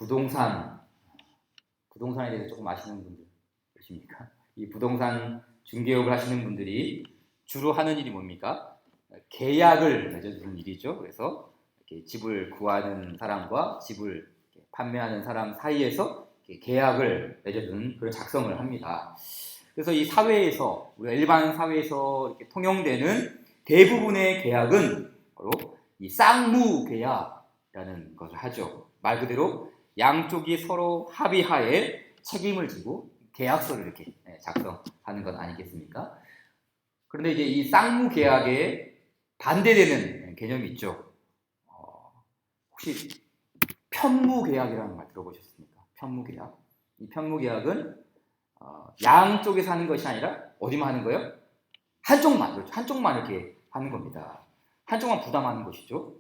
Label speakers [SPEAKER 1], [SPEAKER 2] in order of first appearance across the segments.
[SPEAKER 1] 부동산에 대해서 조금 아시는 분들 계십니까? 이 부동산 중개업을 하시는 분들이 주로 하는 일이 뭡니까? 계약을 맺어주는 일이죠. 그래서 이렇게 집을 구하는 사람과 집을 판매하는 사람 사이에서 계약을 맺어주는 그런 작성을 합니다. 그래서 이 사회에서, 우리가 일반 사회에서 이렇게 통용되는 대부분의 계약은 바로 이 쌍무계약이라는 것을 하죠. 말 그대로 양쪽이 서로 합의하에 책임을 지고 계약서를 이렇게 작성하는 것 아니겠습니까? 그런데 이제 이 쌍무계약에 반대되는 개념이 있죠. 혹시 편무계약이라는 말 들어보셨습니까? 편무계약. 이 편무계약은 양쪽에서 하는 것이 아니라 어디만 하는 거예요? 한쪽만, 그렇죠. 한쪽만 이렇게 하는 겁니다. 한쪽만 부담하는 것이죠.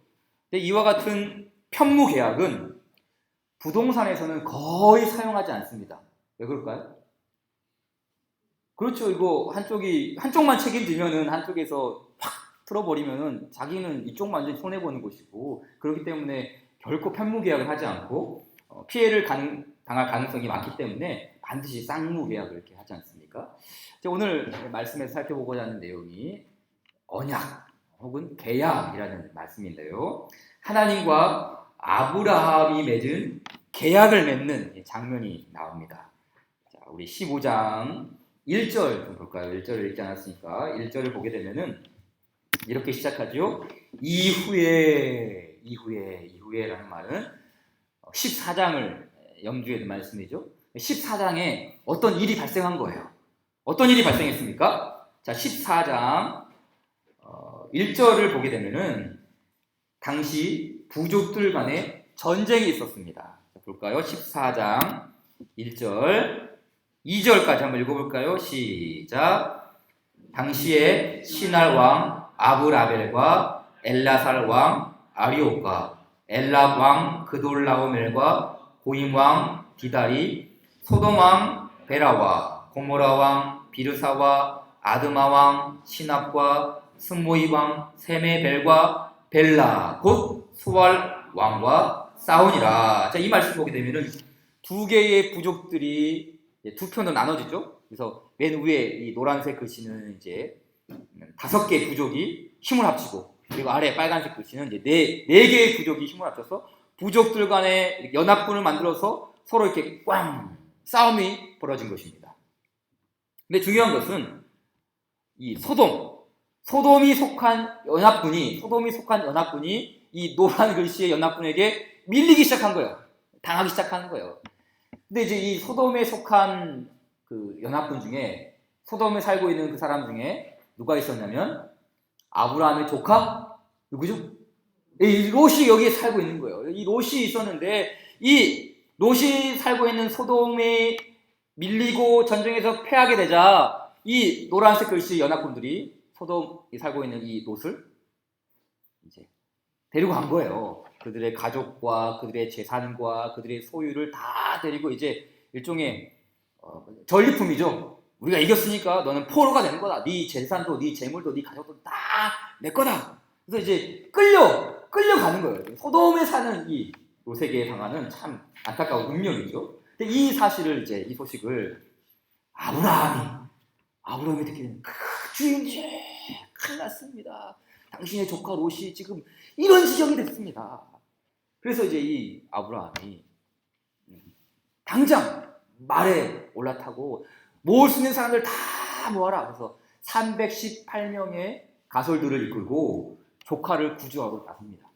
[SPEAKER 1] 근데 이와 같은 편무계약은 부동산에서는 거의 사용하지 않습니다. 왜 그럴까요? 그렇죠. 이거 한쪽만 책임지면은 한쪽에서 확 틀어버리면은 자기는 이쪽만 완전히 손해보는 것이고, 그렇기 때문에 결코 편무계약을 하지 않고 피해를 당할 가능성이 많기 때문에 반드시 쌍무계약을 이렇게 하지 않습니까? 오늘 말씀에서 살펴보고자 하는 내용이 언약 혹은 계약이라는 말씀인데요. 하나님과 아브라함이 맺은 계약을 맺는 장면이 나옵니다. 자, 우리 15장 1절 좀 볼까요? 1절을 읽지 않았으니까 1절을 보게 되면은 이렇게 시작하죠. 이후에라는 말은 14장을 염두에 둔 말씀이죠. 14장에 어떤 일이 발생한 거예요. 어떤 일이 발생했습니까? 자, 14장 1절을 보게 되면은 당시 부족들 간에 전쟁이 있었습니다. 자, 볼까요? 14장 1절 2절까지 한번 읽어볼까요? 시작. 당시에 시날 왕 아브라벨과 엘라살 왕 아리오가 엘랍 왕 그돌라오멜과 고임 왕 디다리 소돔 왕 베라와 고모라 왕 비르사와 아드마 왕 시납과 스모이 왕 세메벨과 벨라 곧 수알 왕과 싸우니라. 자, 이 말씀 보게 되면은 두 개의 부족들이 두 편으로 나눠지죠. 그래서 맨 위에 이 노란색 글씨는 이제 5개의 부족이 힘을 합치고, 그리고 아래 빨간색 글씨는 이제 네 개의 부족이 힘을 합쳐서 부족들 간에 연합군을 만들어서 서로 이렇게 꽝 싸움이 벌어진 것입니다. 근데 중요한 것은 이 소돔이 속한 연합군이 이 노란 글씨의 연합군에게 밀리기 시작한 거예요. 당하기 시작하는 거예요. 근데 이제 이 소돔에 속한 그 연합군 중에, 소돔에 살고 있는 그 사람 중에 누가 있었냐면 아브라함의 조카 누구죠? 이 롯이 여기에 살고 있는 거예요. 이 롯이 있었는데 이 롯이 살고 있는 소돔에 밀리고 전쟁에서 패하게 되자 이 노란색 글씨 연합군들이 소돔이 살고 있는 이 롯을 이제 데리고 간 거예요. 그들의 가족과 그들의 재산과 그들의 소유를 다 데리고 이제 일종의 전리품이죠. 우리가 이겼으니까 너는 포로가 되는 거다. 네 재산도 네 재물도 네 가족도 다 내 거다. 그래서 이제 끌려가는 거예요. 소돔에 사는 이 롯에게 당하는 참 안타까운 운명이죠. 근데 이 소식을 아브라함이 듣게 되면 주인님 큰일 났습니다. 당신의 조카 롯이 지금 이런 지경이 됐습니다. 그래서 이제 이 아브라함이 당장 말에 올라타고 모을 수 있는 사람들 다 모아라. 그래서 318명의 가솔들을 이끌고 조카를 구조하고 나섭니다.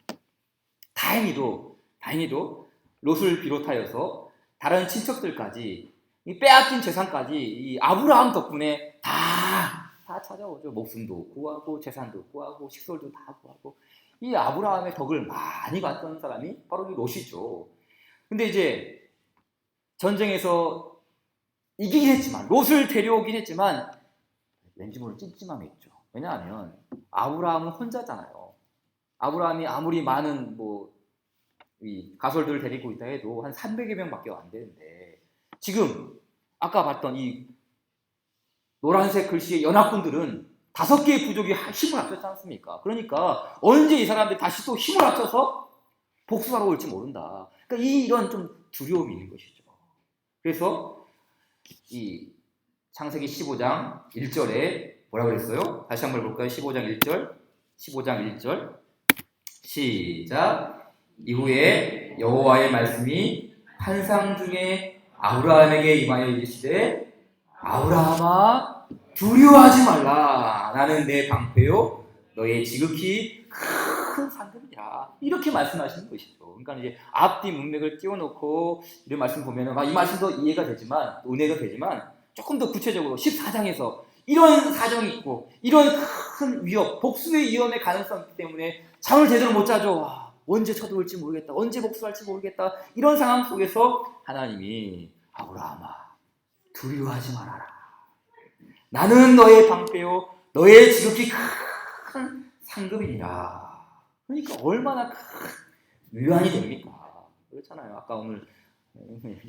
[SPEAKER 1] 다행히도 롯을 비롯하여서 다른 친척들까지 이 빼앗긴 재산까지 이 아브라함 덕분에 다 찾아오죠. 목숨도 구하고 재산도 구하고 식솔도 다 구하고. 이 아브라함의 덕을 많이 봤던 사람이 바로 이 롯이죠. 근데 이제 전쟁에서 이기긴 했지만, 롯을 데려오긴 했지만 왠지 모를 찜찜함이 있죠. 왜냐하면 아브라함은 혼자잖아요. 아브라함이 아무리 많은 이 가솔들을 데리고 있다 해도 한 300여 명밖에 안 되는데, 지금 아까 봤던 이 노란색 글씨의 연합군들은 5개의 부족이 힘을 합쳤지 않습니까? 그러니까 언제 이 사람들이 다시 또 힘을 합쳐서 복수하러 올지 모른다. 그러니까 이런 좀 두려움이 있는 것이죠. 그래서 이 창세기 15장 1절에 뭐라고 그랬어요? 다시 한번 볼까요? 15장 1절. 15장 1절. 시작. 이후에 여호와의 말씀이 환상 중에 아브라함에게 임하여 이르시되 아브라함아 두려워하지 말라. 나는 내 방패요 너의 지극히 큰 상급이라. 이렇게 말씀하시는 것이죠. 그러니까 이제 앞뒤 문맥을 띄워놓고 이런 말씀 보면은 이 말씀도 이해가 되지만 은혜가 되지만 조금 더 구체적으로 14장에서 이런 사정이 있고 이런 큰 위협, 복수의 위험의 가능성이 있기 때문에 잠을 제대로 못 자죠. 언제 쳐들어올지 모르겠다. 언제 복수할지 모르겠다. 이런 상황 속에서 하나님이 아브라함아 두려워하지 말아라. 나는 너의 방패요 너의 지극히 큰 상급이니라. 그러니까 얼마나 큰 위안이 됩니까? 그렇잖아요. 아까 오늘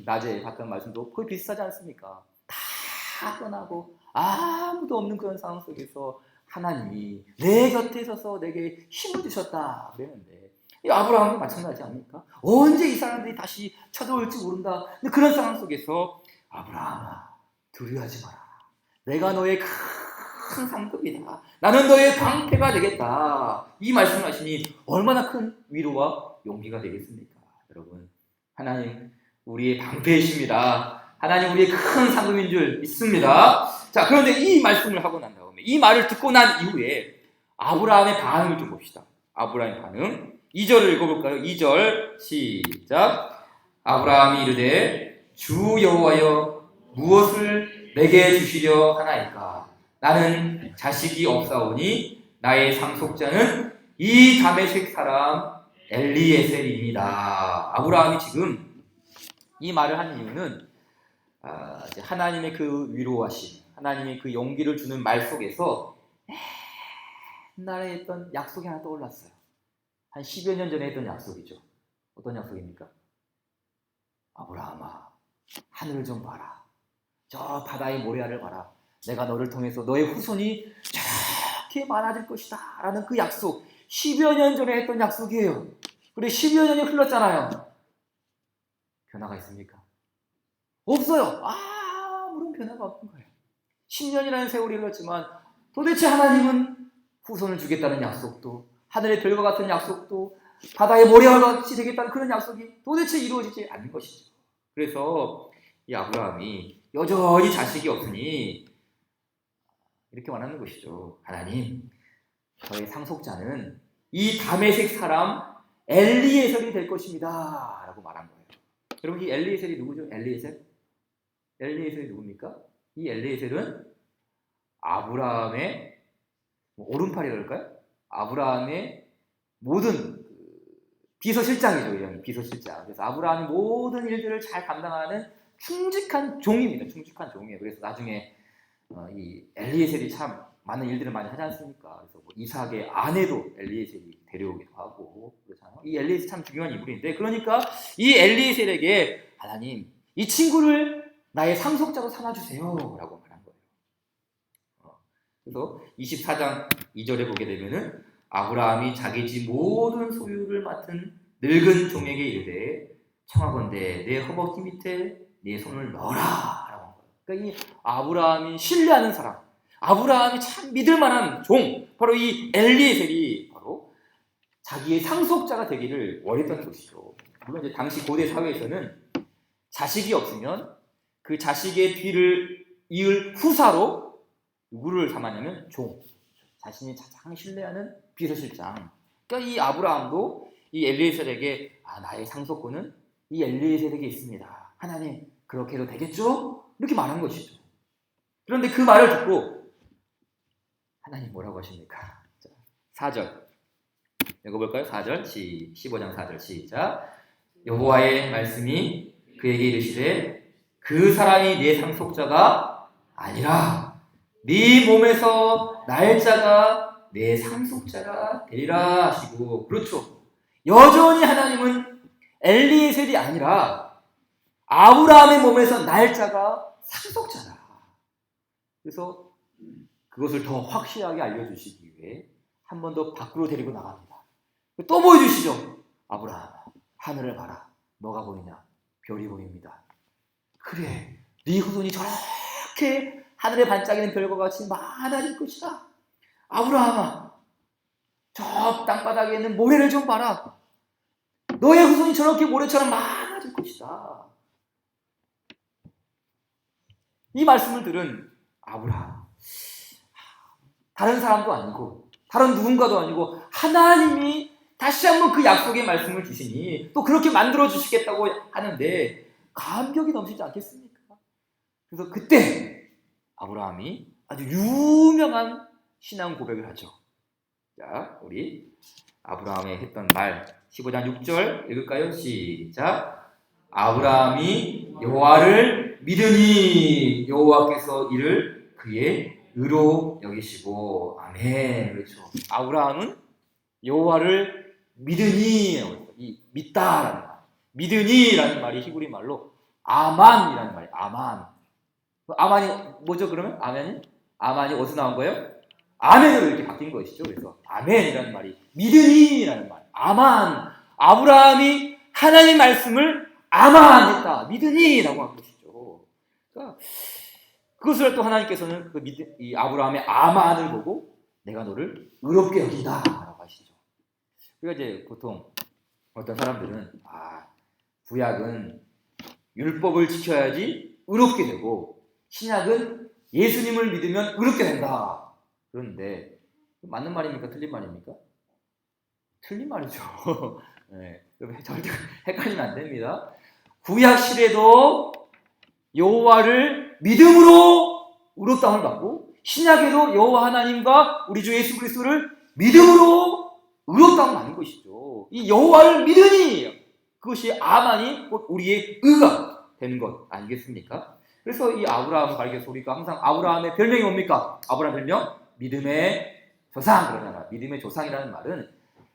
[SPEAKER 1] 낮에 봤던 말씀도 거의 비슷하지 않습니까? 다 떠나고 아무도 없는 그런 상황 속에서 하나님이 내 곁에 서서 내게 힘을 주셨다 그랬는데 이 아브라함도 마찬가지 아닙니까? 언제 이 사람들이 다시 쳐들어올지 모른다. 근데 그런 상황 속에서 아브라함아 두려워하지 마라. 내가 너의 큰 상급이다. 나는 너의 방패가 되겠다. 이 말씀하시니 얼마나 큰 위로와 용기가 되겠습니까? 여러분, 하나님 우리의 방패이십니다. 하나님 우리의 큰 상급인 줄 믿습니다. 자, 그런데 이 말씀을 하고 난 다음에 이 말을 듣고 난 이후에 아브라함의 반응을 좀 봅시다. 아브라함의 반응. 2절을 읽어볼까요? 2절 시작. 아브라함이 이르되 주 여호와여 무엇을 내게 주시려 하나이까? 나는 자식이 없사오니 나의 상속자는 이 다메섹 사람 엘리에셀입니다. 아브라함이 지금 이 말을 한 이유는 하나님의 그 위로하심, 하나님의 그 용기를 주는 말 속에서 옛날에 했던 약속이 하나 떠올랐어요. 한 10여 년 전에 했던 약속이죠. 어떤 약속입니까? 아브라함아, 하늘을 좀 봐라. 저 바다의 모래알을 봐라. 내가 너를 통해서 너의 후손이 저렇게 많아질 것이다 라는 그 약속, 10여 년 전에 했던 약속이에요. 그리고 10여 년이 흘렀잖아요. 변화가 있습니까? 없어요. 아무런 변화가 없는 거예요. 10년이라는 세월이 흘렀지만 도대체 하나님은 후손을 주겠다는 약속도, 하늘의 별과 같은 약속도, 바다의 모래알과 같이 되겠다는 그런 약속이 도대체 이루어지지 않는 것이죠. 그래서 이 아브라함이 여전히 자식이 없으니 이렇게 말하는 것이죠. 하나님, 저의 상속자는 이 다메섹 사람 엘리에셀이 될 것입니다 라고 말한 거예요. 여러분, 이 엘리에셀이 누구죠? 엘리에셀이 누굽니까? 이 엘리에셀은 아브라함의 오른팔이랄까요? 아브라함의 모든 비서실장이죠. 이런 비서실장. 그래서 아브라함이 모든 일들을 잘 감당하는 충직한 종입니다. 충직한 종이에요. 그래서 나중에 이 엘리에셀이 참 많은 일들을 많이 하지 않습니까? 그래서 뭐 이삭의 아내도 엘리에셀이 데려오기도 하고 그렇잖아요. 이 엘리에셀 참 중요한 인물인데, 그러니까 이 엘리에셀에게 하나님, 이 친구를 나의 상속자로 삼아주세요라고 말한 거예요. 그래서 24장 2절에 보게 되면은 아브라함이 자기 집 모든 소유를 맡은 늙은 종에게 이르되 청하건대 내 허벅지 밑에 네 손을 넣어라 라고 한 거예요. 그러니까 이 아브라함이 신뢰하는 사람, 아브라함이 참 믿을 만한 종, 바로 이 엘리에셀이 바로 자기의 상속자가 되기를 원했던 것이죠. 물론 이제 당시 고대 사회에서는 자식이 없으면 그 자식의 뒤를 이을 후사로 누구를 삼았냐면 종, 자신이 가장 신뢰하는 비서실장. 그러니까 이 아브라함도 이 엘리에셀에게 나의 상속권은 이 엘리에셀에게 있습니다. 하나님, 그렇게 해도 되겠죠? 이렇게 말한 것이죠. 그런데 그 말을 듣고 하나님 뭐라고 하십니까? 4절 읽어볼까요? 4절 15장 4절 시작. 여호와의 말씀이 그에게 이르시되 그 사람이 네 상속자가 아니라 네 몸에서 날 자가 내 상속자가 되리라 하시고, 그렇죠. 여전히 하나님은 엘리에셀이 아니라 아브라함의 몸에서 날 자가 상속자다. 그래서 그것을 더 확실하게 알려주시기 위해 한 번 더 밖으로 데리고 나갑니다. 또 보여주시죠. 아브라함, 하늘을 봐라. 뭐가 보이냐? 별이 보입니다. 그래, 네 후손이 저렇게 하늘에 반짝이는 별과 같이 많아질 것이다. 아브라함아, 저 땅바닥에 있는 모래를 좀 봐라. 너의 후손이 저렇게 모래처럼 많아질 것이다. 이 말씀을 들은 아브라함, 다른 사람도 아니고 다른 누군가도 아니고 하나님이 다시 한번 그 약속의 말씀을 주시니 또 그렇게 만들어 주시겠다고 하는데 감격이 넘치지 않겠습니까? 그래서 그때 아브라함이 아주 유명한 신앙 고백을 하죠. 자, 우리 아브라함이 했던 말 15장 6절 읽을까요? 시작. 아브라함이 여호와를 믿으니 여호와께서 이를 그의 의로 여기시고. 아멘. 그렇죠. 아브라함은 여호와를 믿으니, 이 믿다라는 말, 믿으니라는 말이 히브리 말로 아만이라는 말이에요. 아만이 뭐죠? 그러면 아만이 어디서 나온 거예요? 아멘으로 이렇게 바뀐 것이죠. 그래서 아멘이라는 말이 믿으니라는 말, 아브라함이 하나님 말씀을 아만했다, 믿으니라고 한 것이죠. 그러니까 그것을 또 하나님께서는 이 아브라함의 아만을 보고 내가 너를 의롭게 여긴다라고 하시죠. 그러니까 이제 보통 어떤 사람들은 구약은 율법을 지켜야지 의롭게 되고 신약은 예수님을 믿으면 의롭게 된다. 그런데 맞는 말입니까? 틀린 말입니까? 틀린 말이죠. 네, 절대 헷갈리면 안 됩니다. 구약 시대도 여호와를 믿음으로 의롭다함을 받고 신약에도 여호와 하나님과 우리 주 예수 그리스도를 믿음으로 의롭다함을 받는 것이죠. 이 여호와를 믿으니 그것이 아만이 곧 우리의 의가 되는 것 아니겠습니까? 그래서 이 아브라함을 가리켜서 우리가 항상 아브라함의 별명이 뭡니까? 아브라함 별명? 믿음의 조상. 그러잖아. 믿음의 조상이라는 말은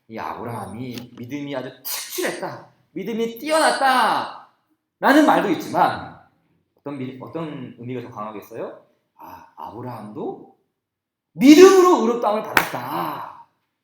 [SPEAKER 1] 이 아브라함이 믿음이 아주 특출했다, 믿음이 뛰어났다 라는 말도 있지만 어떤 의미가 더 강하겠어요? 아브라함도 믿음으로 의롭다함을 받았다.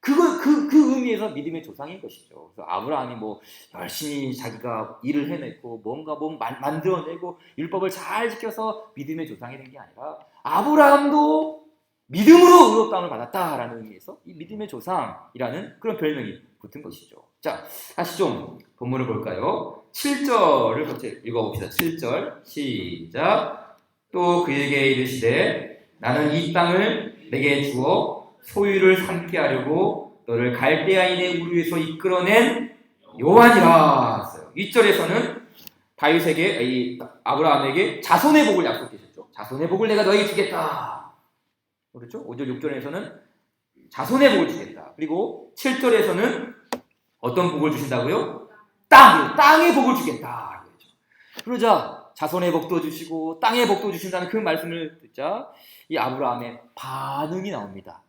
[SPEAKER 1] 그 의미에서 믿음의 조상인 것이죠. 그래서 아브라함이 뭐 열심히 자기가 일을 해냈고 뭔가 만들어내고 율법을 잘 지켜서 믿음의 조상이 된 게 아니라 아브라함도 믿음으로 의롭다함을 받았다라는 의미에서 이 믿음의 조상이라는 그런 별명이 붙은 것이죠. 자, 다시 좀 본문을 볼까요? 7절을 같이 읽어봅시다. 7절 시작. 또 그에게 이르시되 나는 이 땅을 내게 주어 소유를 삼게 하려고 너를 갈대아인의 우르에서 이끌어낸 여호와니라 했어요. 2절에서는 다윗에게, 이 아브라함에게 자손의 복을 약속하셨죠. 자손의 복을 내가 너에게 주겠다. 그렇죠? 5절 6절에서는 자손의 복을 주겠다. 그리고 7절에서는 어떤 복을 주신다고요? 땅의 복을 주겠다. 그러자 자손의 복도 주시고 땅의 복도 주신다는 그 말씀을 듣자 이 아브라함의 반응이 나옵니다.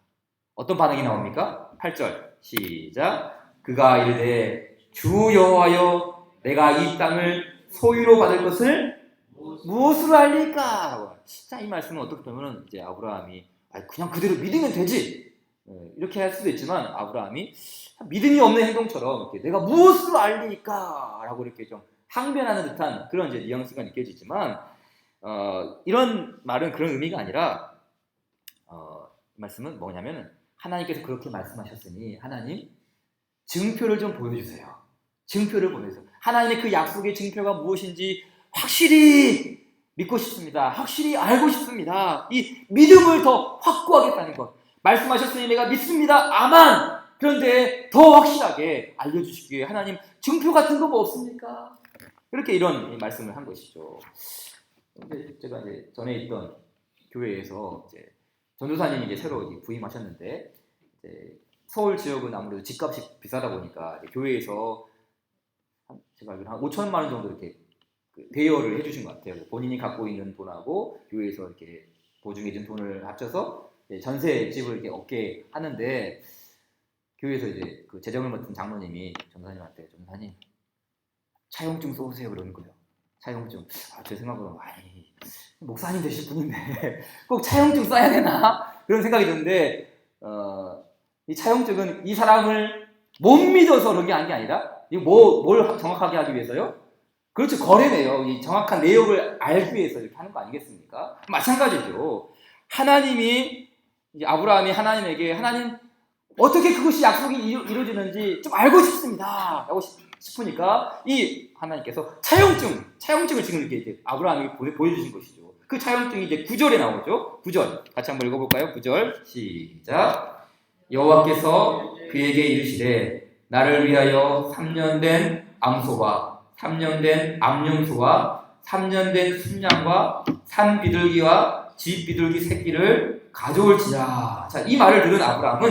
[SPEAKER 1] 어떤 반응이 나옵니까? 8절 시작. 그가 이르되 주 여호와여 내가 이 땅을 소유로 받을 것을 무엇으로 알리까? 자, 이 말씀은 어떻게 보면 이제 아브라함이 그냥 그대로 믿으면 되지 이렇게 할 수도 있지만 아브라함이 믿음이 없는 행동처럼 이렇게 내가 무엇으로 알리까? 라고 이렇게 좀 항변하는 듯한 그런 이제 뉘앙스가 느껴지지만 이런 말은 그런 의미가 아니라 이 말씀은 뭐냐면 하나님께서 그렇게 말씀하셨으니 하나님 증표를 좀 보여주세요. 증표를 보여주세요. 하나님의 그 약속의 증표가 무엇인지 확실히 믿고 싶습니다. 확실히 알고 싶습니다. 이 믿음을 더 확고하겠다는 것. 말씀하셨으니 내가 믿습니다. 아만. 그런데 더 확실하게 알려주시기 위해 하나님 증표 같은 거 뭐 없습니까? 이렇게 이런 말씀을 한 것이죠. 근데 제가 이제 전에 있던 교회에서 이제 전도사님이 이제 새로 부임하셨는데 이제 서울 지역은 아무래도 집값이 비싸다 보니까 교회에서 제가 알기로 한 5천만 원 정도 이렇게 대여를 해주신 것 같아요. 본인이 갖고 있는 돈하고 교회에서 이렇게 보증해준 돈을 합쳐서 전세 집을 이렇게 얻게 하는데 교회에서 이제 그 재정을 맡은 장로님이 전도사님한테 전도사님 차용증 써오세요 그러는 거예요. 차용증. 제 생각으로 목사님 되실 분인데 꼭 차용증 써야 되나 그런 생각이 드는데 이 차용증은 이 사람을 못 믿어서 그런 게 아니라 뭘 정확하게 하기 위해서요? 그렇죠. 거래네요. 이 정확한 내용을 알기 위해서 이렇게 하는 거 아니겠습니까? 마찬가지죠. 하나님이 이제 아브라함이 하나님에게 하나님 어떻게 그것이 약속이 이루어지는지 좀 알고 싶습니다. 라고 싶으니까 이 하나님께서 차용증을 지금 이렇게 아브라함이 보여주신 것이죠. 그 차용증이 이제 9절에 나오죠. 9절 같이 한번 읽어볼까요? 9절 시작. 여호와께서 그에게 이르시되 나를 위하여 3년 된 암소와 3년 된 암염소와 3년 된 순양과 산 비둘기와 집 비둘기 새끼를 가져올지라. 자, 이 말을 들은 아브라함은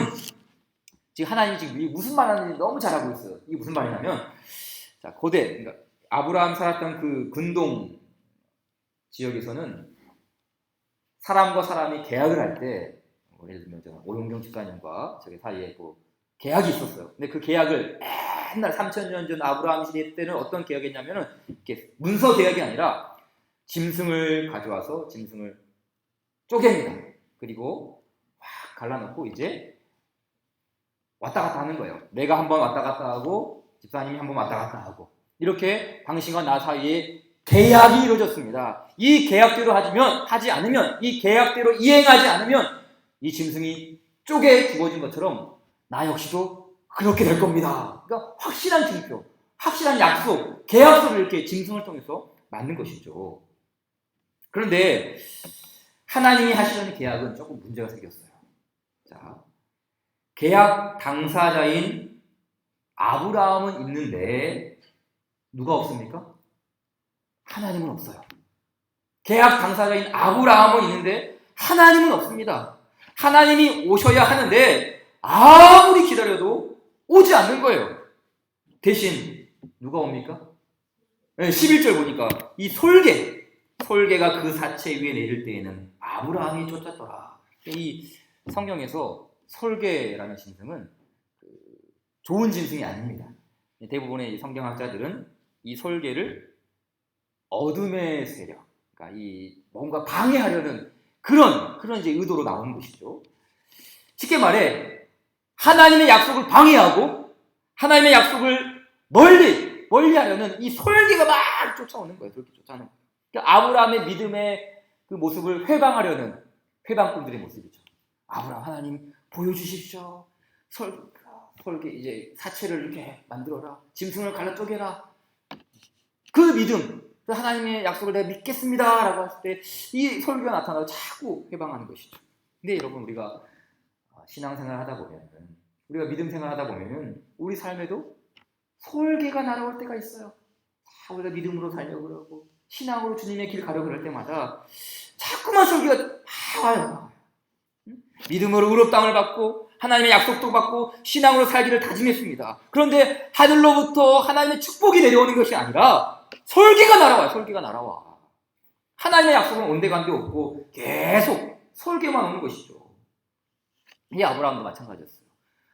[SPEAKER 1] 지금 하나님이 지금 무슨 말 하는지 너무 잘 알고 있어요. 이게 무슨 말이냐면, 자, 그러니까 아브라함 살았던 그 근동 지역에서는 사람과 사람이 계약을 할 때, 예를 들면 오용경 집사님과 저기 사이에 계약이 있었어요. 근데 그 계약을 옛날 3000년 전 아브라함 시대 때는 어떤 계약이었냐면은 이렇게 문서 계약이 아니라 짐승을 가져와서 짐승을 쪼갭니다. 그리고 확 갈라놓고 이제 왔다 갔다 하는 거예요. 내가 한번 왔다 갔다 하고 집사님이 한번 왔다 갔다 하고 이렇게 당신과 나 사이에 계약이 이루어졌습니다. 이 계약대로 하지 않으면 이 계약대로 이행하지 않으면 이 짐승이 쪼개 죽어진 것처럼 나 역시도 그렇게 될 겁니다. 그러니까 확실한 증표, 확실한 약속, 계약서를 이렇게 짐승을 통해서 만든 것이죠. 그런데 하나님이 하시려는 계약은 조금 문제가 생겼어요. 자, 계약 당사자인 아브라함은 있는데 누가 없습니까? 하나님은 없어요. 계약 당사자인 아브라함은 있는데 하나님은 없습니다. 하나님이 오셔야 하는데 아무리 기다려도 오지 않는 거예요. 대신 누가 옵니까? 11절 보니까 이 솔개가 그 사체 위에 내릴 때에는 아브라함이 쫓았더라. 이 성경에서 솔개라는 짐승은 좋은 짐승이 아닙니다. 대부분의 성경학자들은 이 솔개를 어둠의 세력, 그러니까 이 뭔가 방해하려는 그런 이제 의도로 나오는 것이죠. 쉽게 말해 하나님의 약속을 방해하고 하나님의 약속을 멀리 하려는 이 솔개가 막 쫓아오는 거예요. 그렇게 쫓아오는 거예요. 그러니까 아브라함의 믿음의 그 모습을 회방하려는 회방꾼들의 모습이죠. 아브라함 하나님 보여주십시오. 솔개 이제 사체를 이렇게 만들어라. 짐승을 갈라 쪼개라. 그 믿음, 하나님의 약속을 내가 믿겠습니다 라고 했을 때 이 솔개가 나타나서 자꾸 회방하는 것이죠. 근데 여러분 우리가 신앙생활 하다 보면 우리가 믿음 생활 하다 보면 우리 삶에도 솔개가 날아올 때가 있어요. 우리가 믿음으로 살려고 그러고 신앙으로 주님의 길 가려고 그럴 때마다 자꾸만 솔개가 와요. 믿음으로 의롭다함을 받고 하나님의 약속도 받고 신앙으로 살기를 다짐했습니다. 그런데 하늘로부터 하나님의 축복이 내려오는 것이 아니라 솔개가 날아와. 하나님의 약속은 온데간데 없고 계속 솔개만 오는 것이죠. 이 아브라함도 마찬가지였어요.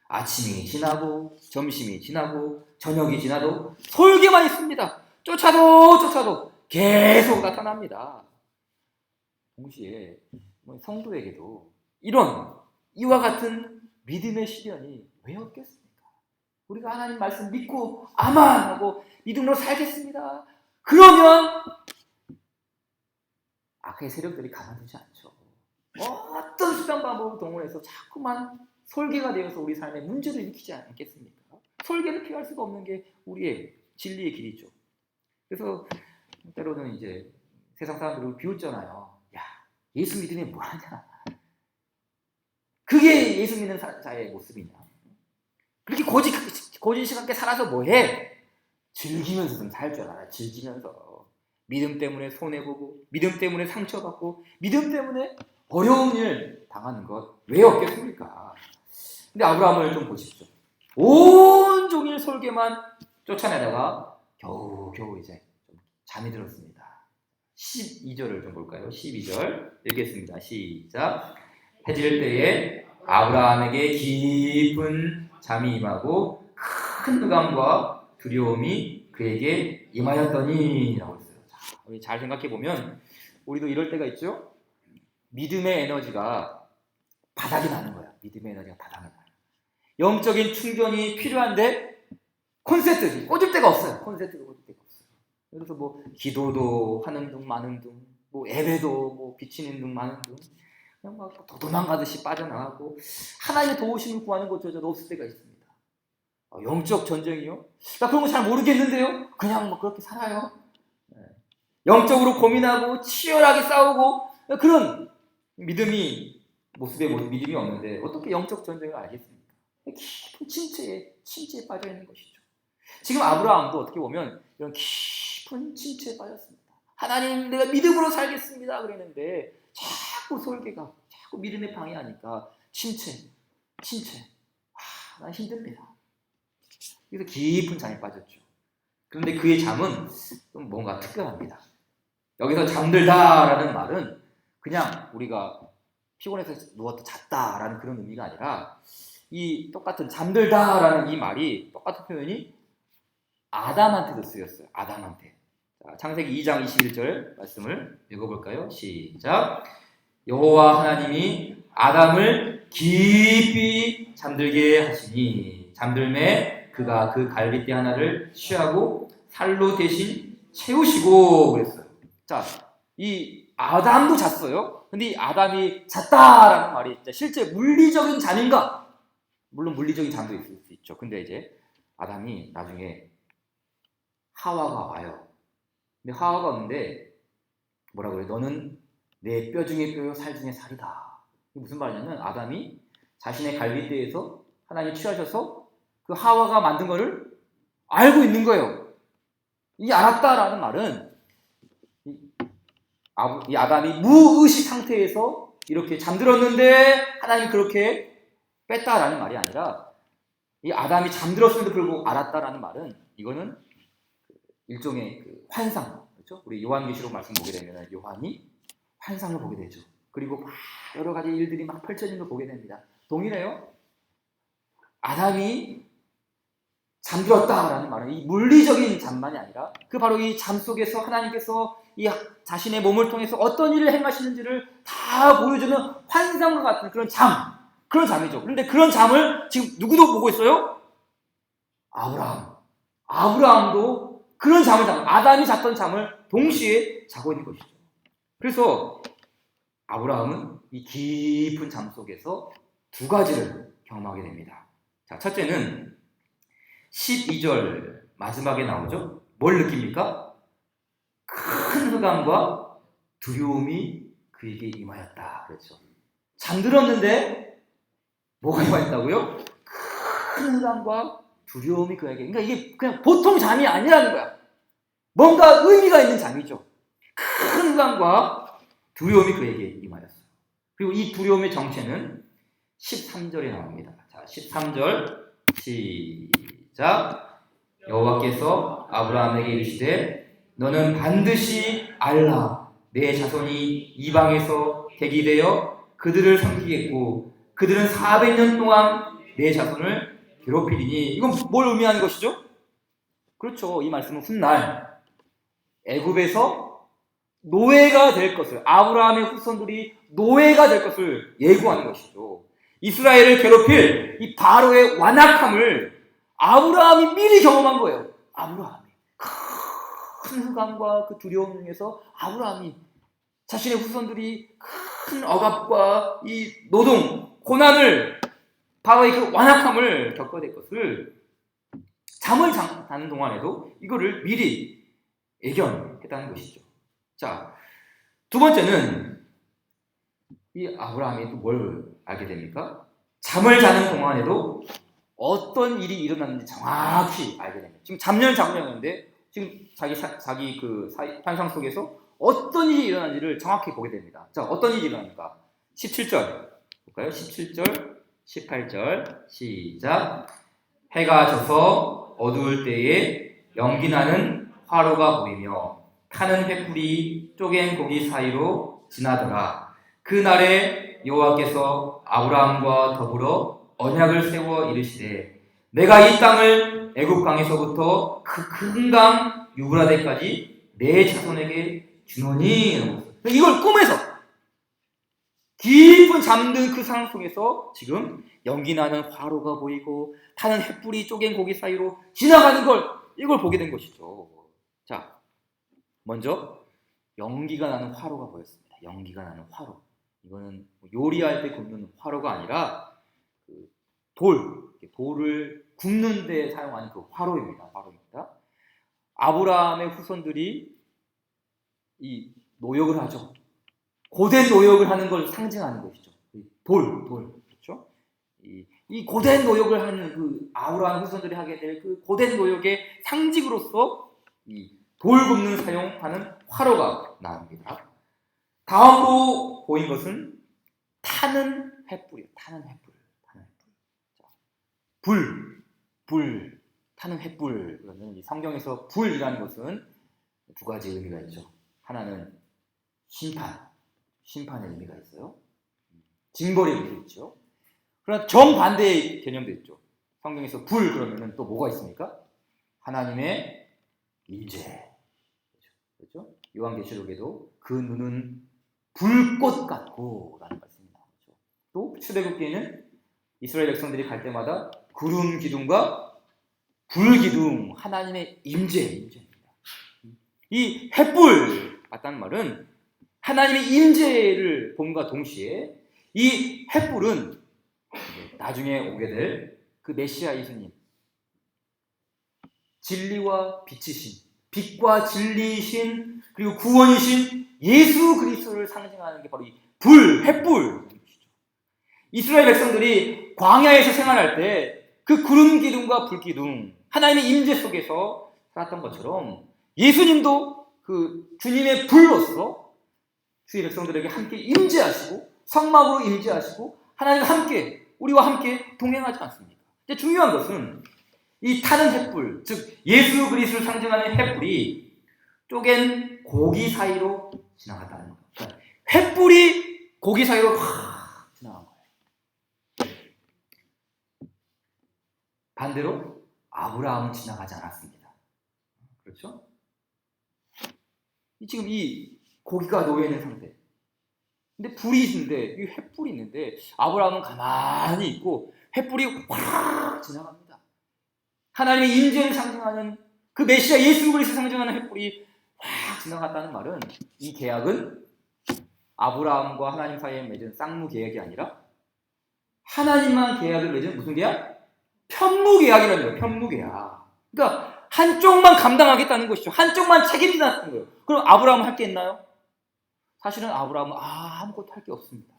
[SPEAKER 1] 아침이 지나고 점심이 지나고 저녁이 지나도 솔개만 있습니다. 쫓아도 계속 나타납니다. 동시에 성도에게도 이와 같은 믿음의 시련이 왜 없겠습니까? 우리가 하나님 말씀 믿고 아멘 하고 믿음으로 살겠습니다. 그러면 악의 세력들이 가만두지 않죠. 어떤 수단 방법을 동원해서 자꾸만 솔개가 되어서 우리 삶에 문제를 일으키지 않겠습니까? 솔개를 피할 수가 없는 게 우리의 진리의 길이죠. 그래서 때로는 이제 세상 사람들을 비웃잖아요. 야, 예수 믿으면 뭐하냐? 그게 예수 믿는 자의 모습이냐? 그렇게 고지식하게 살아서 뭐해? 즐기면서 좀 살 줄 알아. 즐기면서 믿음 때문에 손해보고 믿음 때문에 상처받고 믿음 때문에 어려운 일 당하는 것 왜 없겠습니까? 근데 아브라함을 좀 보십시오. 온종일 솔개만 쫓아내다가 겨우 이제 좀 잠이 들었습니다. 12절을 좀 볼까요? 12절 읽겠습니다. 시작. 해질 때에 아브라함에게 깊은 잠이 임하고 큰 의감과 두려움이 그에게 임하였더니 라고 했어요. 자, 우리 잘 생각해 보면 우리도 이럴 때가 있죠. 믿음의 에너지가 바닥이 나는 거야. 믿음의 에너지가 바닥이 나요. 영적인 충전이 필요한데 콘센트 꽂을 데가 없어요. 그래서 뭐 기도도 하는 둥 마는 둥, 뭐 예배도 뭐 비치는 둥 마는 둥, 그냥 막 도망가듯이 빠져나가고 하나님의 도우심을 구하는 것조차도 없을 때가 있습니다. 영적 전쟁이요? 나 그런 거 잘 모르겠는데요? 그냥 뭐 그렇게 살아요. 영적으로 고민하고 치열하게 싸우고 그런 모습에 믿음이 없는데 어떻게 영적 전쟁을 알겠습니까? 깊은 침체에 빠져 있는 것이죠. 지금 아브라함도 어떻게 보면 이런 깊은 침체에 빠졌습니다. 하나님, 내가 믿음으로 살겠습니다 그랬는데 자꾸 설계가, 자꾸 믿음의 방해하니까 침체. 난 힘듭니다. 그래서 깊은 잠에 빠졌죠. 그런데 그의 잠은 좀 뭔가 특별합니다. 여기서 잠들다라는 말은 그냥 우리가 피곤해서 누웠다 잤다라는 그런 의미가 아니라 이 똑같은 잠들다라는 이 말이 똑같은 표현이 아담한테도 쓰였어요. 아담한테. 자, 창세기 2장 21절 말씀을 읽어볼까요? 시작. 여호와 하나님이 아담을 깊이 잠들게 하시니 잠들매 그가 그 갈빗대 하나를 취하고 살로 대신 채우시고 그랬어요. 자, 이 아담도 잤어요. 근데 이 아담이 잤다라는 말이 실제 물리적인 잠인가? 물론 물리적인 잠도 있을 수 있죠. 근데 이제 아담이 나중에 하와가 와요. 근데 하와가 왔는데 뭐라고 그래요? 너는 내 뼈 중에 뼈요 살 중에 살이다. 이게 무슨 말이냐면 아담이 자신의 갈빗대에서 하나님 취하셔서 그 하와가 만든 거를 알고 있는 거예요. 이 알았다라는 말은 이 아담이 무의식 상태에서 이렇게 잠들었는데 하나님이 그렇게 뺐다라는 말이 아니라 이 아담이 잠들었음에도 불구하고 알았다라는 말은 이거는 일종의 그 환상, 그렇죠? 우리 요한계시록 말씀 보게 되면 요한이 환상을 보게 되죠. 그리고 막 여러 가지 일들이 막 펼쳐지는 걸 보게 됩니다. 동일해요? 아담이 잠들었다라는 말은 이 물리적인 잠만이 아니라 그 바로 이 잠 속에서 하나님께서 이 자신의 몸을 통해서 어떤 일을 행하시는지를 다 보여주는 환상과 같은 그런 잠이죠. 그런데 그런 잠을 지금 누구도 보고 있어요? 아브라함도 그런 아담이 잤던 잠을 동시에 자고 있는 것이죠. 그래서 아브라함은 이 깊은 잠 속에서 두 가지를 경험하게 됩니다. 자, 첫째는 12절 마지막에 나오죠. 뭘 느낍니까? 큰 흑암과 두려움이 그에게 임하였다. 그렇죠. 잠들었는데 뭐가 임하였다고요? 큰 흑암과 두려움이 그에게. 그러니까 이게 그냥 보통 잠이 아니라는 거야. 뭔가 의미가 있는 잠이죠. 큰 흑암과 두려움이 그에게 임하였어요. 그리고 이 두려움의 정체는 13절에 나옵니다. 자, 13절 시작. 여호와께서 아브라함에게 이르시되 너는 반드시 알라. 내 자손이 이방에서 대기되어 그들을 섬기겠고 그들은 400년 동안 내 자손을 괴롭히리니. 이건 뭘 의미하는 것이죠? 그렇죠. 이 말씀은 훗날 애굽에서 노예가 될 것을, 아브라함의 후손들이 노예가 될 것을 예고하는 것이죠. 이스라엘을 괴롭힐 이 바로의 완악함을 아브라함이 미리 경험한 거예요. 아브라함이 큰 흑암과 그 두려움 중에서 아브라함이 자신의 후손들이 큰 억압과 이 노동, 고난을, 바로의 그 완악함을 겪어야 될 것을 잠을 자는 동안에도 이거를 미리 예견했다는 것이죠. 자, 두 번째는 이 아브라함이 또 뭘 알게 됩니까? 잠을 자는 동안에도 어떤 일이 일어났는지 정확히 알게 됩니다. 지금 잠년 장면인데 지금 자기 환상 속에서 어떤 일이 일어났는지를 정확히 보게 됩니다. 자, 어떤 일이 일어납니까? 17절 볼까요? 17절, 18절 시작. 해가 져서 어두울 때에 연기나는 화로가 보이며 타는 횃불이 쪼갠 고기 사이로 지나더라. 그날에 여호와께서 아브라함과 더불어 언약을 세워 이르시되 내가 이 땅을 애굽 강에서부터 그 큰 강 유브라데까지 내 자손에게 주노니. 이걸 꿈에서 깊은 잠든 그 상황 속에서 지금 연기나는 화로가 보이고 타는 횃불이 쪼갠 고기 사이로 지나가는 걸, 이걸 보게 된 것이죠. 자, 먼저 연기가 나는 화로가 보였습니다. 연기가 나는 화로. 이거는 요리할 때 굽는 화로가 아니라 그 돌을 굽는 데 사용하는 그 화로입니다. 아브라함의 후손들이 이 노역을 하죠. 고된 노역을 하는 걸 상징하는 것이죠. 돌, 그렇죠? 이 고된 노역을 하는 그 아브라함 후손들이 하게 될 그 고된 노역의 상징으로서 이 돌 굽는 사용하는 화로가 나옵니다. 다음으로 보인 것은 타는 횃불이에요. 타는 횃불. 불, 타는 횃불. 그러면 이 성경에서 불이라는 것은 두 가지 의미가 있죠. 하나는 심판의 의미가 있어요. 징벌의 의미가 있죠. 그러나 정반대의 개념도 있죠. 성경에서 불 그러면 또 뭐가 있습니까? 하나님의 임재. 그렇죠? 요한계시록에도 그 눈은 불꽃 같고 라는 말씀이 나오죠. 또 출애굽기에는 이스라엘 백성들이 갈 때마다 구름 기둥과 불 기둥, 하나님의 임재입니다. 이 횃불 같다는 말은 하나님의 임재를 봄과 동시에 이 횃불은 나중에 오게 될 그 메시아 예수님, 진리와 빛이신, 빛과 진리이신, 그리고 구원이신 예수 그리스도를 상징하는 게 바로 이 횃불. 이스라엘 백성들이 광야에서 생활할 때 그 구름 기둥과 불 기둥, 하나님의 임재 속에서 살았던 것처럼 예수님도 그 주님의 불로서 주의 백성들에게 함께 임재하시고 성막으로 임재하시고 하나님과 함께 우리와 함께 동행하지 않습니까? 근데 중요한 것은 이 타는 횃불, 즉 예수 그리스도를 상징하는 횃불이 쪼갠 고기 사이로 지나갔다는 거예요. 그러니까 횃불이 고기 사이로 확 지나간 거예요. 반대로 아브라함은 지나가지 않았습니다. 그렇죠? 지금 이 고기가 놓여있는 상태. 근데 불이 있는데, 이 횃불이 있는데, 아브라함은 가만히 있고, 횃불이 확 지나갑니다. 하나님의 임재를 상징하는 그 메시아 예수 그리스도를 상징하는 횃불이 확 지나갔다는 말은 이 계약은 아브라함과 하나님 사이에 맺은 쌍무 계약이 아니라 하나님만 계약을 맺은 무슨 계약? 편무 계약이라는 거예요. 편무 계약. 그러니까 한쪽만 감당하겠다는 것이죠. 한쪽만 책임지다는 거예요. 그럼 아브라함은 할 게 있나요? 사실은 아브라함은 아무것도 할 게 없습니다.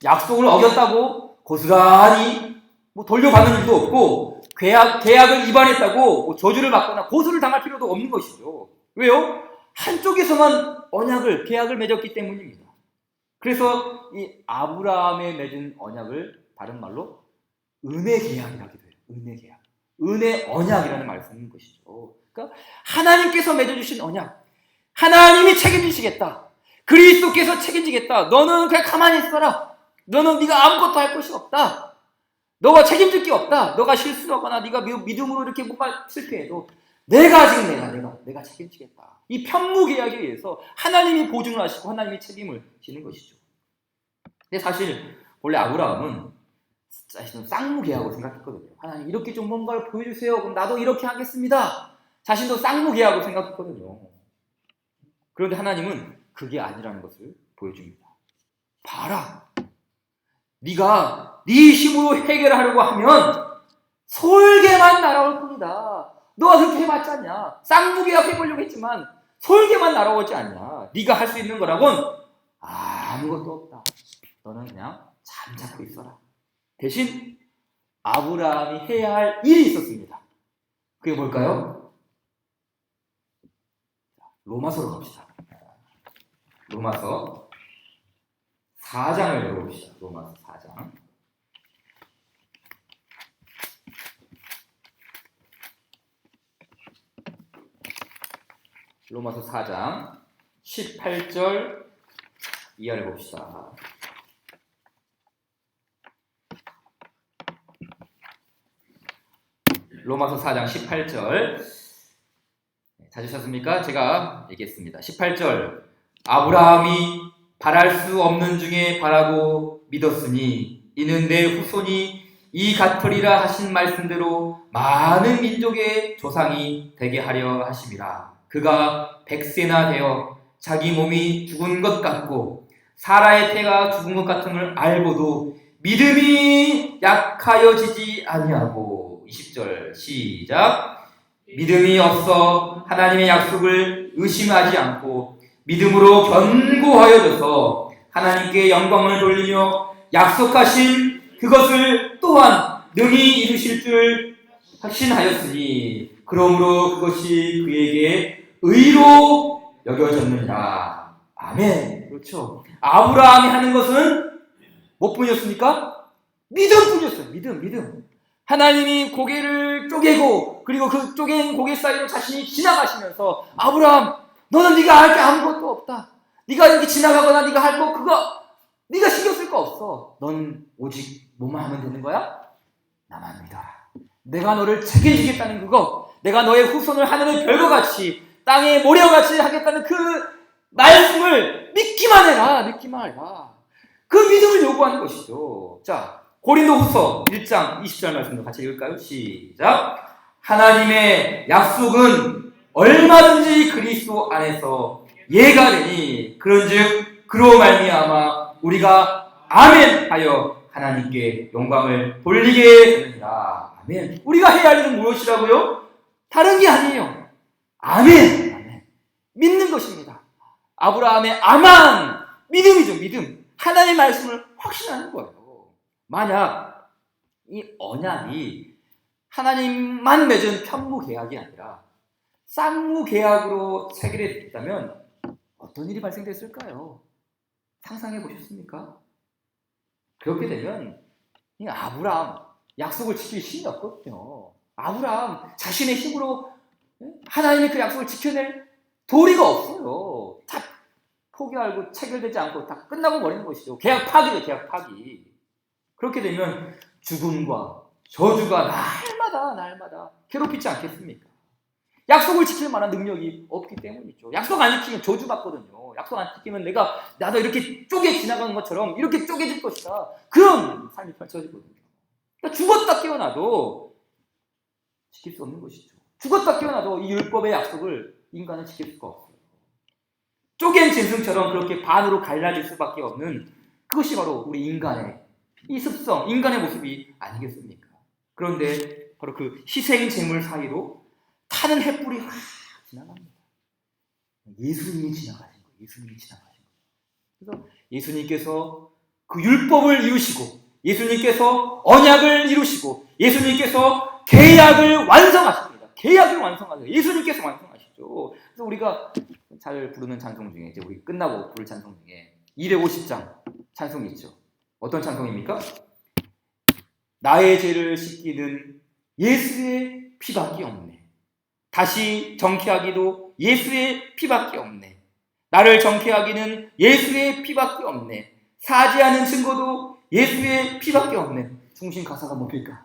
[SPEAKER 1] 약속을 어겼다고 고스란히 돌려받는 일도 없고 계약을 위반했다고 저주를 받거나 고소를 당할 필요도 없는 것이죠. 왜요? 한쪽에서만 계약을 맺었기 때문입니다. 그래서 이 아브라함에 맺은 언약을 다른 말로 은혜 계약이라고 해요. 은혜 계약. 은혜 언약이라는 말을 쓰는 것이죠. 그러니까 하나님께서 맺어주신 언약. 하나님이 책임지시겠다. 그리스도께서 책임지겠다. 너는 그냥 가만히 있어라. 너는 네가 아무것도 할 것이 없다. 너가 책임질 게 없다. 너가 실수하거나 네가 믿음으로 이렇게 뭔가 실패해도 내가 책임지겠다. 이 편무 계약에 의해서 하나님이 보증을 하시고 하나님이 책임을 지는 것이죠. 근데 사실 원래 아브라함은 자신은 쌍무 계약으로 생각했거든요. 하나님 이렇게 좀 뭔가를 보여주세요. 그럼 나도 이렇게 하겠습니다. 자신도 쌍무 계약으로 생각했거든요. 그런데 하나님은 그게 아니라는 것을 보여줍니다. 봐라. 네가 네 힘으로 해결하려고 하면 솔개만 날아올 뿐이다. 너가 그렇게 해봤지 않냐. 쌍무 계약 해보려고 했지만 솔개만 날아오지 않냐. 네가 할 수 있는 거라곤 아무것도 없다. 너는 그냥 잠자코 있어라. 대신 아브라함이 해야 할 일이 있었습니다. 그게 뭘까요? 로마서로 갑시다. 로마서 4장을 읽어봅시다. 로마서 4장. 로마서 4장 18절 이하를 봅시다. 로마서 4장 18절 찾으셨습니까? 제가 얘기했습니다. 18절 아브라함이 바랄 수 없는 중에 바라고 믿었으니 이는 내 후손이 이 같으리라 하신 말씀대로 많은 민족의 조상이 되게 하려 하심이라. 그가 100세나 되어 자기 몸이 죽은 것 같고 사라의 태가 죽은 것 같음을 알고도 믿음이 약하여지지 아니하고 20절 시작. 믿음이 없어 하나님의 약속을 의심하지 않고 믿음으로 견고하여져서 하나님께 영광을 돌리며 약속하신 그것을 또한 능히 이루실 줄 확신하였으니 그러므로 그것이 그에게 의로 여겨졌느니라. 아멘. 그렇죠. 아브라함이 하는 것은 뭐뿐이었습니까? 믿음뿐이었어요. 믿음. 하나님이 고개를 쪼개고 그리고 그 쪼갠 고개 사이로 자신이 지나가시면서 아브라함, 너는 네가 할 게 아무것도 없다. 네가 이렇게 지나가거나 네가 할 거 그거 네가 신경 쓸 거 없어. 넌 오직 뭐만 하면 되는 거야? 나만 믿어라. 내가 너를 책임지겠다는 그거, 내가 너의 후손을 하늘의 별과 같이 땅의 모래와 같이 하겠다는 그 말씀을 믿기만 해라. 그 믿음을 요구하는 것이죠. 자, 고린도후서 1장 20절 말씀도 같이 읽을까요? 시작. 하나님의 약속은 얼마든지 그리스도 안에서 예가 되니 그런즉 그로 말미암아 우리가 아멘 하여 하나님께 영광을 돌리게 되느니라. 아멘. 우리가 해야 할 일은 무엇이라고요? 다른 게 아니에요. 아멘. 믿는 것입니다. 아브라함의 아만, 믿음이죠. 믿음. 하나님의 말씀을 확신하는 거예요. 만약 이 언약이 하나님만 맺은 편무계약이 아니라 쌍무계약으로 체결했다면 어떤 일이 발생됐을까요? 상상해 보셨습니까? 그렇게 되면 이 아브라함 약속을 지킬 힘이 없거든요. 아브라함 자신의 힘으로 하나님의 그 약속을 지켜낼 도리가 없어요. 다 포기하고 체결되지 않고 다 끝나고 버리는 것이죠. 계약 파기죠. 계약 파기. 그렇게 되면 죽음과 저주가 날마다 괴롭히지 않겠습니까? 약속을 지킬 만한 능력이 없기 때문이죠. 약속 안 지키면 저주받거든요. 약속 안 지키면 나도 이렇게 쪼개 지나가는 것처럼 이렇게 쪼개질 것이다. 그런 삶이 펼쳐지거든요. 그러니까 죽었다 깨어나도 지킬 수 없는 것이죠. 죽었다 깨어나도 이 율법의 약속을 인간은 지킬 수가 없어요. 쪼갠 짐승처럼 그렇게 반으로 갈라질 수밖에 없는 그것이 바로 우리 인간의 이 습성, 인간의 모습이 아니겠습니까? 그런데 바로 그 희생 제물 사이로 타는 햇불이 확 지나갑니다. 예수님이 지나가신 거예요. 그래서 예수님께서 그 율법을 이루시고 예수님께서 언약을 이루시고 예수님께서 계약을 완성하십니다. 계약을 완성하세요. 예수님께서 완성하시죠. 그래서 우리가 잘 부르는 찬송 중에 이제 우리 끝나고 부를 찬송 중에 250장 찬송이 있죠. 어떤 찬송입니까? 나의 죄를 씻기는 예수의 피밖에 없네. 다시 정케하기도 예수의 피밖에 없네. 나를 정케하기는 예수의 피밖에 없네. 사지하는 증거도 예수의 피밖에 없네. 중심 가사가 뭡니까?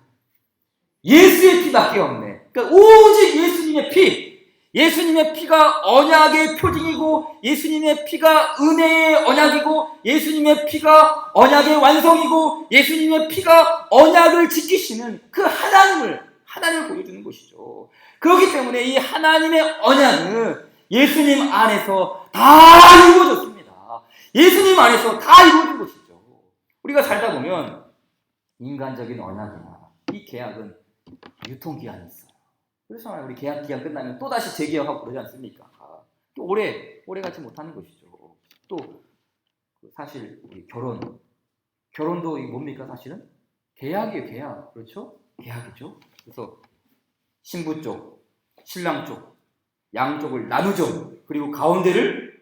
[SPEAKER 1] 예수의 피밖에 없네. 그러니까 오직 예수님의 피. 예수님의 피가 언약의 표징이고 예수님의 피가 은혜의 언약이고 예수님의 피가 언약의 완성이고 예수님의 피가 언약을 지키시는 그 하나님을 보여주는 것이죠. 그렇기 때문에 이 하나님의 언약은 예수님 안에서 다 이루어졌습니다. 예수님 안에서 다 이루어진 것이죠. 우리가 살다 보면 인간적인 언약이나 이 계약은 유통기한이 있어요. 그래서 우리 계약 기간 끝나면 또다시 재계약하고 그러지 않습니까? 또 오래 가지 못하는 것이죠. 또 사실 우리 결혼도 뭡니까 사실은? 계약이에요. 계약. 그렇죠? 계약이죠. 그래서 신부 쪽, 신랑 쪽, 양쪽을 나누죠. 그리고 가운데를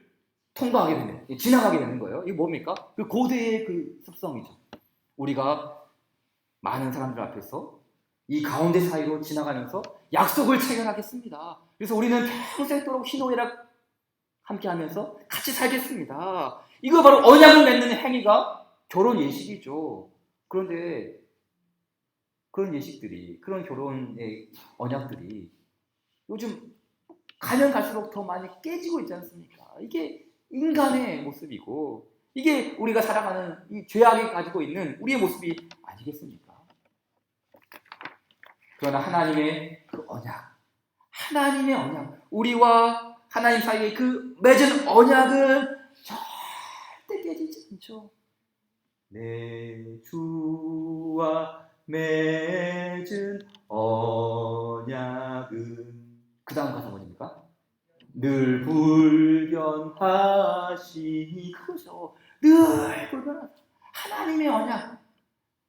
[SPEAKER 1] 통과하게 되는, 지나가게 되는 거예요. 이게 뭡니까? 그 고대의 그 습성이죠. 우리가 많은 사람들 앞에서 이 가운데 사이로 지나가면서 약속을 체결하겠습니다. 그래서 우리는 평생도록 희노애락 함께 하면서 같이 살겠습니다. 이거 바로 언약을 맺는 행위가 결혼 예식이죠. 그런데 그런 예식들이, 그런 결혼의 언약들이 요즘 가면 갈수록 더 많이 깨지고 있지 않습니까? 이게 인간의 모습이고 이게 우리가 살아가는 이 죄악이 가지고 있는 우리의 모습이 아니겠습니까? 그러나 하나님의 그 언약, 우리와 하나님 사이에 그 맺은 언약은 절대 깨지지 않죠. 내 주와 맺은 언약은 그 다음 가사 뭐입니까? 늘 불변하시니 그거죠. 늘 불변하다. 하나님의 언약.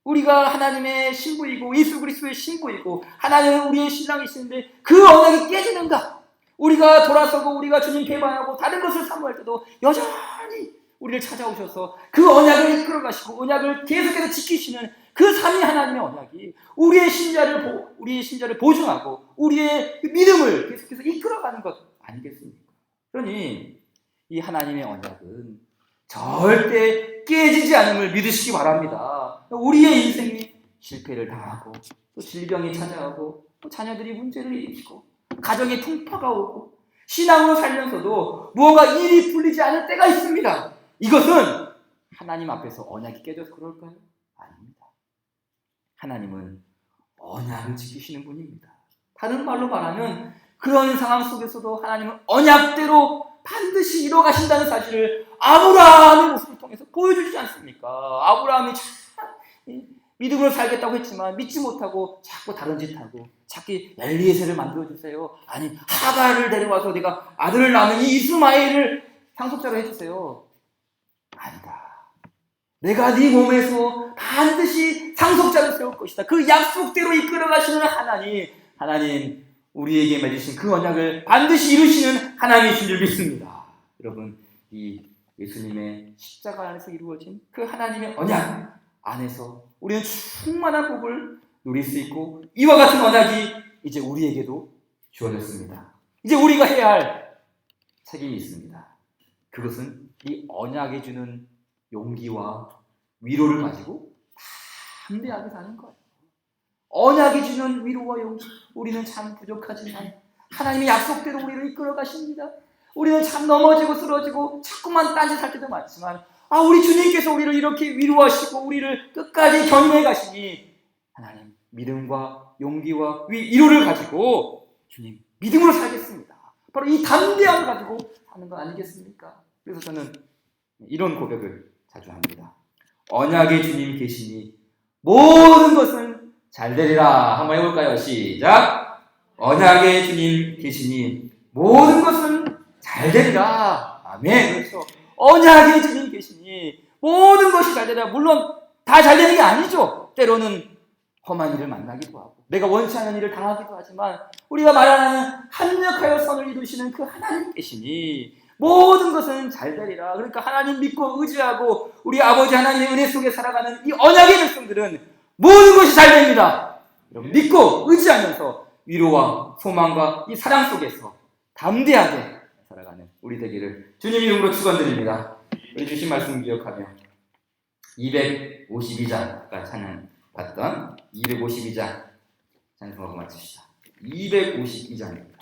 [SPEAKER 1] 우리가 하나님의 신부이고 예수 그리스도의 신부이고 하나님은 우리의 신랑이시는데 그 언약이 깨지는가? 우리가 돌아서고 우리가 주님 배반하고 다른 것을 사모할 때도 여전히 우리를 찾아오셔서 그 언약을 이끌어 가시고 언약을 계속해서 지키시는 그 삼위 하나님의 언약이 우리의 신자를 보증하고 우리의 믿음을 계속해서 이끌어가는 것 아니겠습니까? 그러니 이 하나님의 언약은 절대 깨지지 않음을 믿으시기 바랍니다. 우리의 인생이 실패를 당하고 또 질병이 찾아오고 또 자녀들이 문제를 일으키고 가정에 풍파가 오고 신앙으로 살면서도 무언가 일이 풀리지 않을 때가 있습니다. 이것은 하나님 앞에서 언약이 깨져서 그럴까요? 아닙니다. 하나님은 언약을 지키시는 분입니다. 다른 말로 말하면 그런 상황 속에서도 하나님은 언약대로 반드시 이뤄가신다는 사실을 아브라함의 모습을 통해서 보여주지 않습니까? 아브라함이 참 믿음으로 살겠다고 했지만 믿지 못하고 자꾸 다른 짓 하고 자기 엘리에셀을 만들어주세요. 아니 하갈을 데려와서 내가 아들을 낳는 이 이스마엘을 상속자로 해주세요. 아니다. 내가 네 몸에서 반드시 상속자를 세울 것이다. 그 약속대로 이끌어가시는 하나님 우리에게 맺으신 그 언약을 반드시 이루시는 하나님이신 줄 믿습니다. 여러분 이 예수님의 십자가 안에서 이루어진 그 하나님의 언약 안에서 우리는 충만한 복을 누릴 수 있고 이와 같은 언약이 이제 우리에게도 주어졌습니다. 이제 우리가 해야 할 책임이 있습니다. 그것은 이 언약이 주는 용기와 위로를 가지고 담대하게 사는 거예요. 언약이 주는 위로와 용기. 우리는 참 부족하지만 하나님의 약속대로 우리를 이끌어 가십니다. 우리는 참 넘어지고 쓰러지고 자꾸만 딴짓할 때도 많지만 우리 주님께서 우리를 이렇게 위로하시고 우리를 끝까지 견인해 가시니 하나님 믿음과 용기와 위로를 가지고 주님 믿음으로 살겠습니다. 바로 이 담대함을 가지고 사는 건 아니겠습니까? 그래서 저는 이런 고백을 자주 합니다. 언약의 주님 계시니 모든 것은 잘 되리라. 한번 해볼까요? 시작. 언약의 주님 계시니 모든 것은 잘 되리라. 아멘. 그렇죠. 언약의 주님 계시니 모든 것이 잘 되리라. 물론 다 잘 되는 게 아니죠. 때로는 험한 일을 만나기도 하고 내가 원치 않은 일을 당하기도 하지만 우리가 말하는 합력하여 선을 이루시는 그 하나님 계시니 모든 것은 잘 되리라. 그러니까 하나님 믿고 의지하고 우리 아버지 하나님의 은혜 속에 살아가는 이 언약의 백성들은 모든 것이 잘 됩니다. 여러분 믿고 의지하면서 위로와 소망과 이 사랑 속에서 담대하게 살아가는 우리 되기를 주님 이름으로 축원드립니다. 우리 주신 말씀 기억하며 252장 아까 찬양 봤던 252장 찬송하고 마칩시다. 252장